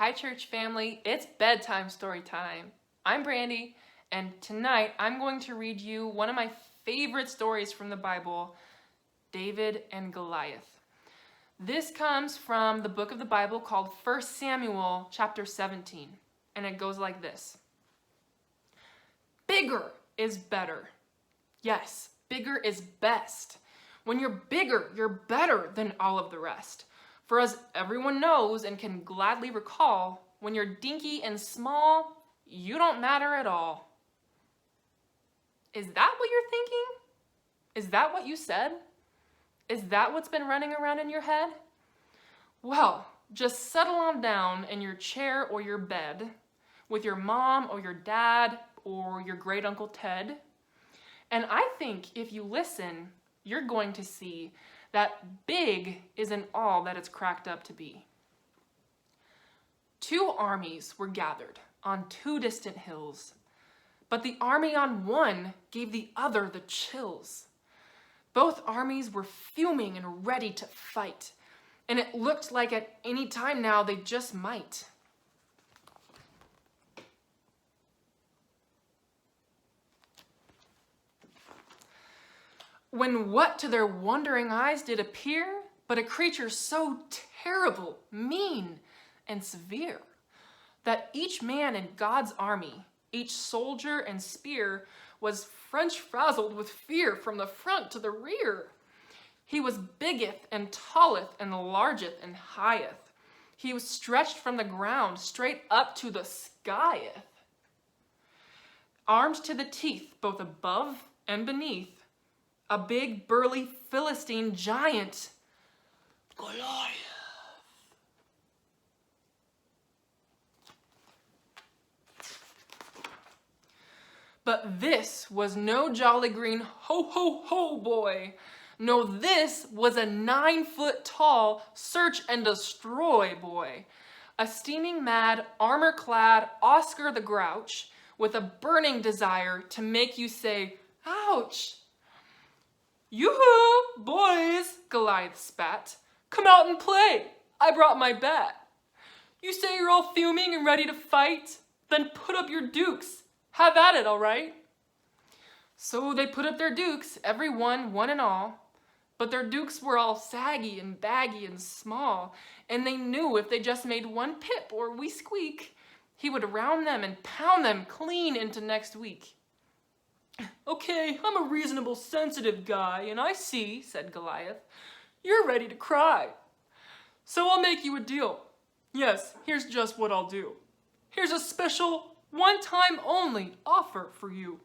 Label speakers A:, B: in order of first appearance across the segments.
A: Hi church family, it's bedtime story time. I'm Brandi, and tonight I'm going to read you one of my favorite stories from the Bible, David and Goliath. This comes from the book of the Bible called 1 Samuel chapter 17, and it goes like this. Bigger is better. Yes, bigger is best. When you're bigger, you're better than all of the rest. For as everyone knows and can gladly recall, when you're dinky and small, you don't matter at all. Is that what you're thinking? Is that what you said? Is that what's been running around in your head? Well, just settle on down in your chair or your bed with your mom or your dad or your great uncle Ted. And I think if you listen, you're going to see that big isn't all that it's cracked up to be. Two armies were gathered on two distant hills, but the army on one gave the other the chills. Both armies were fuming and ready to fight, and it looked like at any time now they just might. When what to their wondering eyes did appear but a creature so terrible, mean, and severe, that each man in God's army, each soldier and spear, was French-frazzled with fear from the front to the rear. He was biggeth and talleth and largeth and higheth. He was stretched from the ground straight up to the skyeth. Armed to the teeth, both above and beneath, a big, burly Philistine giant, Goliath. But this was no jolly green ho-ho-ho boy. No, this was a 9-foot-tall search and destroy boy. A steaming mad, armor-clad Oscar the Grouch with a burning desire to make you say, ouch. Yoo-hoo, boys, Goliath spat. Come out and play. I brought my bat. You say you're all fuming and ready to fight? Then put up your dukes. Have at it, all right? So they put up their dukes, every one and all. But their dukes were all saggy and baggy and small, and they knew if they just made one pip or wee squeak, he would round them and pound them clean into next week. Okay, I'm a reasonable, sensitive guy, and I see, said Goliath, you're ready to cry. So I'll make you a deal. Yes, here's just what I'll do. Here's a special, one-time only offer for you.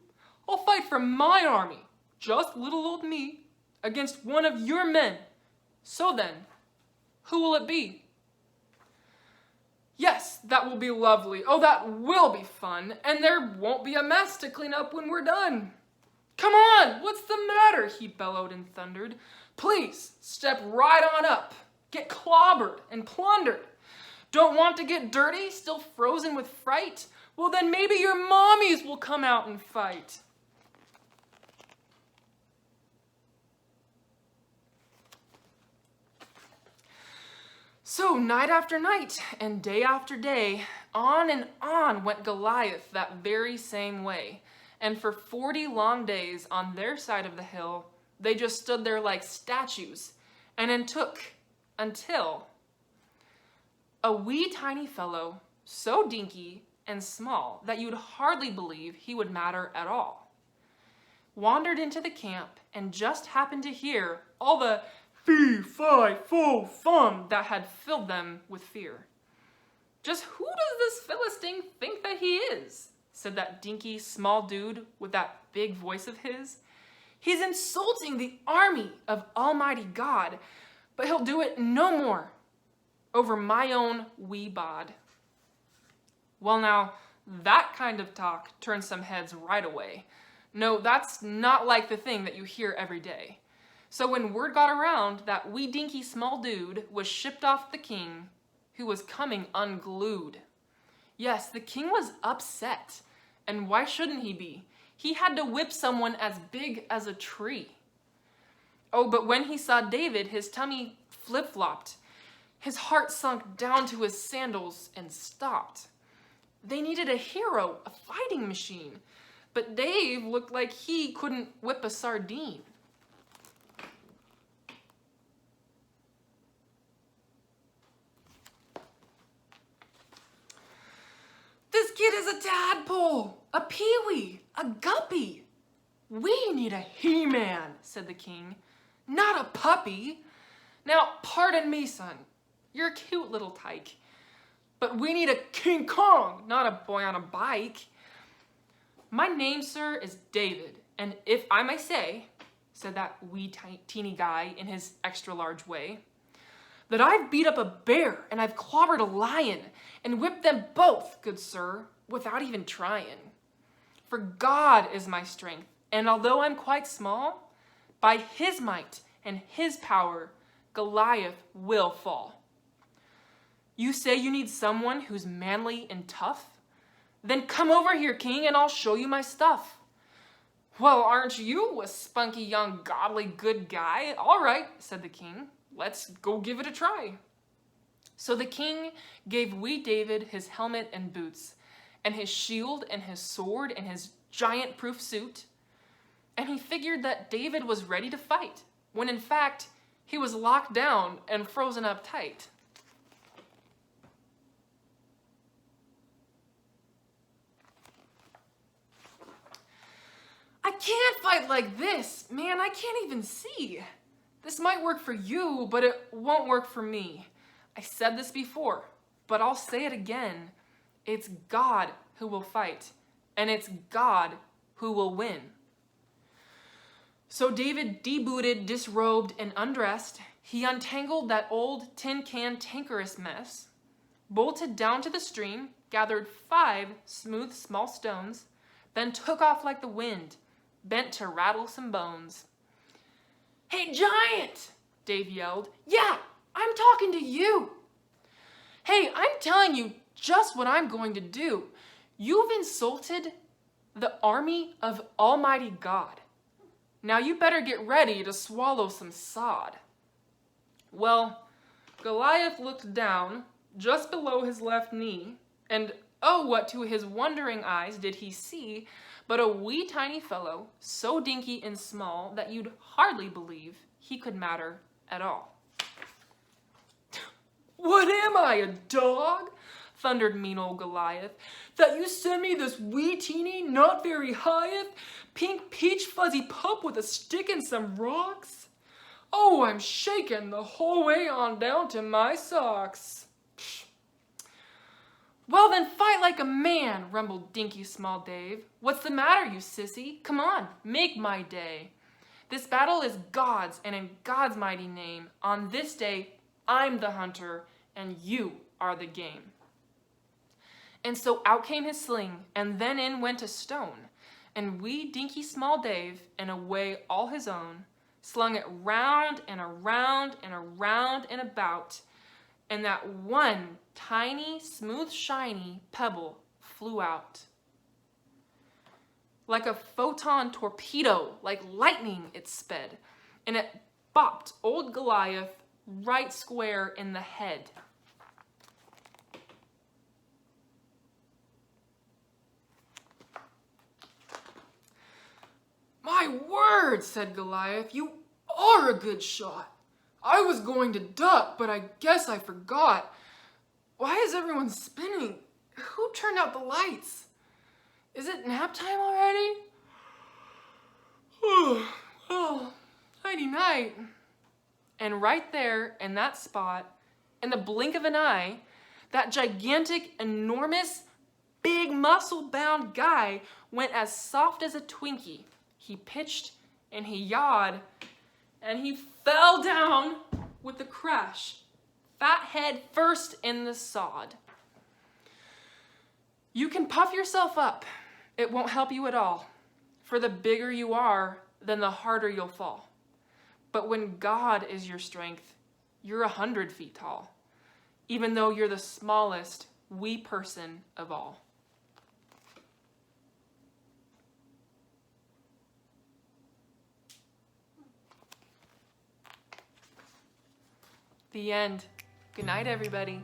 A: I'll fight for my army, just little old me, against one of your men. So then, who will it be? Yes, that will be lovely. Oh, that will be fun. And there won't be a mess to clean up when we're done. Come on, what's the matter? He bellowed and thundered. Please, step right on up. Get clobbered and plundered. Don't want to get dirty, still frozen with fright? Well, then maybe your mommies will come out and fight. So night after night and day after day, on and on went Goliath that very same way. And for 40 long days on their side of the hill, they just stood there like statues, and then took until a wee tiny fellow, so dinky and small that you'd hardly believe he would matter at all, wandered into the camp and just happened to hear all the fee, fi, fo, fum that had filled them with fear. Just who does this Philistine think that he is? Said that dinky small dude with that big voice of his. He's insulting the army of Almighty God, but he'll do it no more over my own wee bod. Well now, that kind of talk turns some heads right away. No, that's not like the thing that you hear every day. So when word got around that wee dinky small dude was shipped off the king, who was coming unglued. Yes, the king was upset, and why shouldn't he be? He had to whip someone as big as a tree. Oh, but when he saw David, his tummy flip-flopped. His heart sunk down to his sandals and stopped. They needed a hero, a fighting machine, but Dave looked like he couldn't whip a sardine. This kid is a tadpole, a peewee, a guppy. We need a he-man, said the king, not a puppy. Now, pardon me, son, you're a cute little tyke, but we need a King Kong, not a boy on a bike. My name, sir, is David, and if I may say, said that wee teeny guy in his extra-large way, that I've beat up a bear and I've clobbered a lion and whipped them both, good sir, without even trying. For God is my strength, and although I'm quite small, by his might and his power, Goliath will fall. You say you need someone who's manly and tough? Then come over here, king, and I'll show you my stuff. Well, aren't you a spunky young godly good guy? All right, said the king. Let's go give it a try. So the king gave wee David his helmet and boots, and his shield and his sword and his giant-proof suit. And he figured that David was ready to fight, when in fact, he was locked down and frozen up tight. I can't fight like this, man, I can't even see. This might work for you, but it won't work for me. I said this before, but I'll say it again. It's God who will fight, and it's God who will win. So David debooted, disrobed, and undressed. He untangled that old tin can tankerous mess, bolted down to the stream, gathered 5 smooth small stones, then took off like the wind, bent to rattle some bones. Hey, giant, Dave yelled. Yeah, I'm talking to you. Hey, I'm telling you just what I'm going to do. You've insulted the army of Almighty God. Now you better get ready to swallow some sod. Well, Goliath looked down just below his left knee, and oh, what to his wondering eyes did he see but a wee tiny fellow, so dinky and small that you'd hardly believe he could matter at all. What am I, a dog? Thundered mean old Goliath, that you send me this wee teeny, not very higheth, pink peach fuzzy pup with a stick and some rocks? Oh, I'm shaken the whole way on down to my socks. Well then fight like a man, rumbled dinky small Dave. What's the matter, you sissy? Come on, make my day. This battle is God's, and in God's mighty name, on this day, I'm the hunter, and you are the game. And so out came his sling, and then in went a stone, and wee dinky small Dave, in a way all his own, slung it round and around and around and about, and that one tiny, smooth, shiny pebble flew out. Like a photon torpedo, like lightning it sped, and it bopped old Goliath right square in the head. My word, said Goliath, you are a good shot. I was going to duck, but I guess I forgot. Why is everyone spinning? Who turned out the lights? Is it nap time already? Well, nighty night. And right there, in that spot, in the blink of an eye, that gigantic, enormous, big muscle-bound guy went as soft as a Twinkie. He pitched and he yawed and he fell down with a crash, fat head first in the sod. You can puff yourself up. It won't help you at all. For the bigger you are, then the harder you'll fall. But when God is your strength, you're 100 feet tall, even though you're the smallest wee person of all. The end. Good night, everybody.